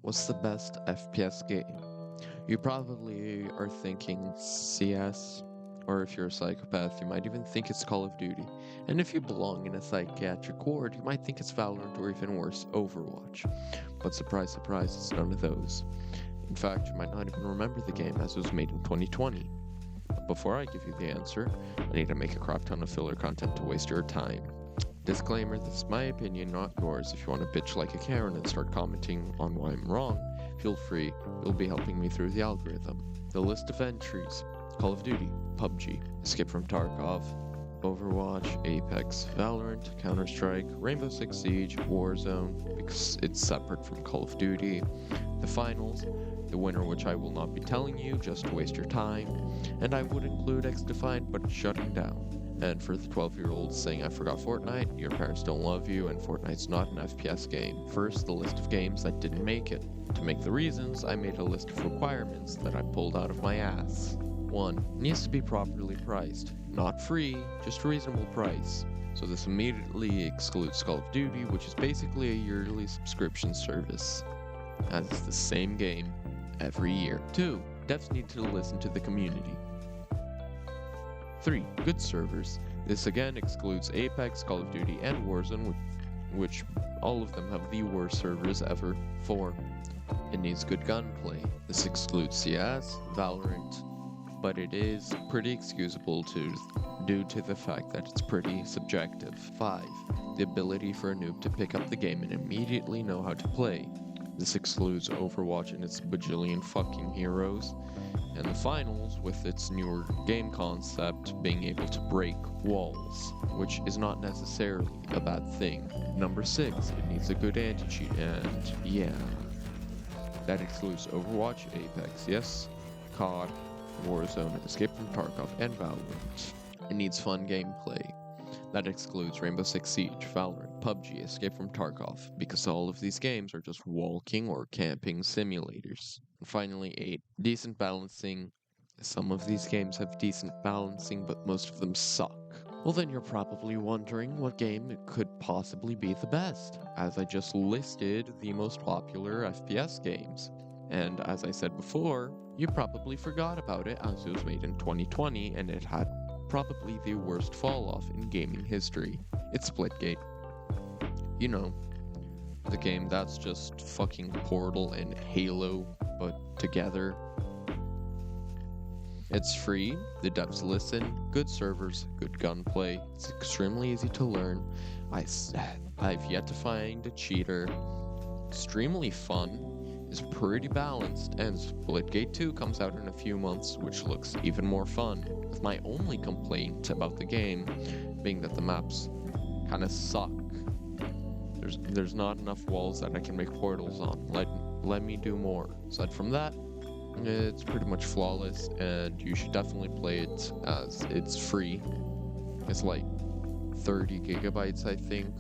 What's the best FPS game? You probably are thinking CS, or if you're a psychopath, you might even think it's Call of Duty. And if you belong in a psychiatric ward, you might think it's Valorant or even worse, Overwatch. But surprise, surprise, it's none of those. In fact, you might not even remember the game as it was made in 2020. But before I give you the answer, I need to make a crap ton of filler content to waste your time. Disclaimer, this is my opinion, not yours. If you want to bitch like a Karen and start commenting on why I'm wrong, feel free. You'll be helping me through the algorithm. The list of entries: Call of Duty, PUBG, Escape from Tarkov, Overwatch, Apex, Valorant, Counter-Strike, Rainbow Six Siege, Warzone, because it's separate from Call of Duty, the finals, the winner which I will not be telling you just to waste your time, and I would include XDefiant but shutting down. And for the 12-year-olds saying I forgot Fortnite, your parents don't love you and Fortnite's not an FPS game. First, the list of games that didn't make it. To make the reasons, I made a list of requirements that I pulled out of my ass. 1. Needs to be properly priced. Not free, just a reasonable price. So this immediately excludes Call of Duty, which is basically a yearly subscription service, as it's the same game every year. 2. Devs need to listen to the community. 3. Good servers. This again excludes Apex, Call of Duty, and Warzone, which all of them have the worst servers ever. 4. It needs good gunplay. This excludes CS, Valorant, but it is pretty excusable due to the fact that it's pretty subjective. 5. The ability for a noob to pick up the game and immediately know how to play. This excludes Overwatch and its bajillion fucking heroes. And the finals, with its newer game concept, being able to break walls, which is not necessarily a bad thing. Number 6, it needs a good anti-cheat, and yeah. That excludes Overwatch, Apex, yes, COD, Warzone, Escape from Tarkov, and Valorant. It needs fun gameplay. That excludes Rainbow Six Siege, Valorant, PUBG, Escape from Tarkov, because all of these games are just walking or camping simulators. And finally, 8. Decent balancing. Some of these games have decent balancing, but most of them suck. Well, then you're probably wondering what game could possibly be the best, as I just listed the most popular FPS games. And as I said before, you probably forgot about it as it was made in 2020 and it had probably the worst fall off in gaming history. It's Splitgate. You know, the game that's just fucking Portal and Halo, but together. It's free, the devs listen, good servers, good gunplay, it's extremely easy to learn. I've yet to find a cheater. Extremely fun, is pretty balanced, and Splitgate 2 comes out in a few months, which looks even more fun. With my only complaint about the game being that the maps kinda suck. There's not enough walls that I can make portals on. Let me do more. Aside from that, it's pretty much flawless, and you should definitely play it as it's free. It's like 30 gigabytes, I think,